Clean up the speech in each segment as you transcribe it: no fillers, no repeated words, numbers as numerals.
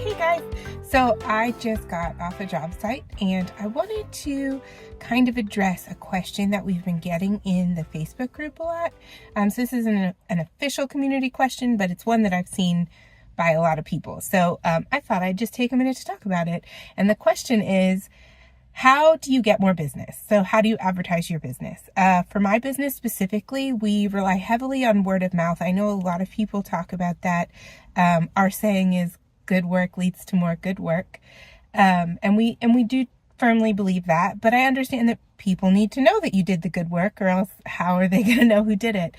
Hey guys, so I just got off a job site and I wanted to kind of address a question that we've been getting in the Facebook group a lot. So this isn't an official community question, but it's one that I've seen by a lot of people. So I thought I'd just take a minute to talk about it. And the question is, how do you get more business? So how do you advertise your business? For my business specifically, we rely heavily on word of mouth. I know a lot of people talk about that. Our saying is good work leads to more good work. And we do firmly believe that, but I understand that people need to know that you did the good work, or else how are they going to know who did it?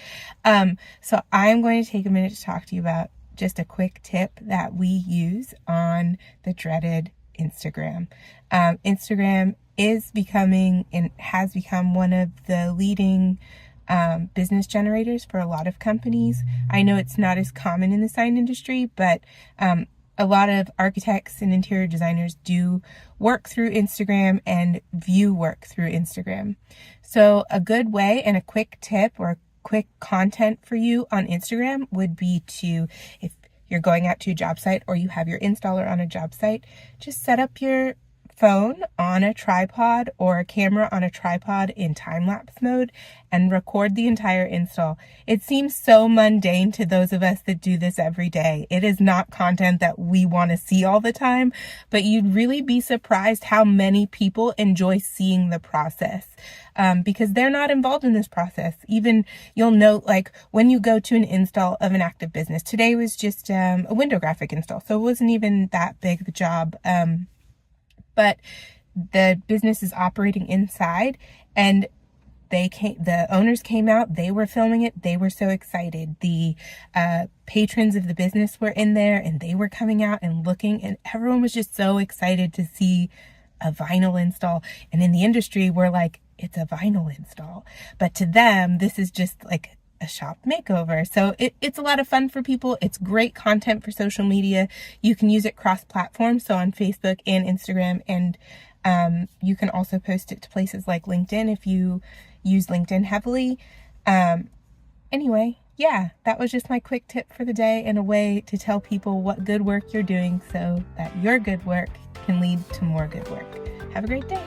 So I'm going to take a minute to talk to you about just a quick tip that we use on the dreaded Instagram. Instagram is becoming and has become one of the leading business generators for a lot of companies. I know it's not as common in the sign industry, but a lot of architects and interior designers do work through Instagram and view work through Instagram. So a good way and a quick tip or quick content for you on Instagram would be to, if you're going out to a job site or you have your installer on a job site, just set up your phone on a tripod or a camera on a tripod in time-lapse mode and record the entire install. It seems so mundane to those of us that do this every day. It is not content that we want to see all the time, but you'd really be surprised how many people enjoy seeing the process because they're not involved in this process. Even you'll note, like when you go to an install of an active business, today was just a window graphic install, so it wasn't even that big of a job. But the business is operating inside, and the owners came out, they were filming it, they were so excited. The patrons of the business were in there and they were coming out and looking, and everyone was just so excited to see a vinyl install. And in the industry, we're like, it's a vinyl install. But to them, this is just like a shop makeover. So it's a lot of fun for people. It's great content for social media. You can use it cross-platform, so on Facebook and Instagram, and you can also post it to places like LinkedIn if you use LinkedIn heavily. Anyway, yeah, that was just my quick tip for the day and a way to tell people what good work you're doing so that your good work can lead to more good work. Have a great day.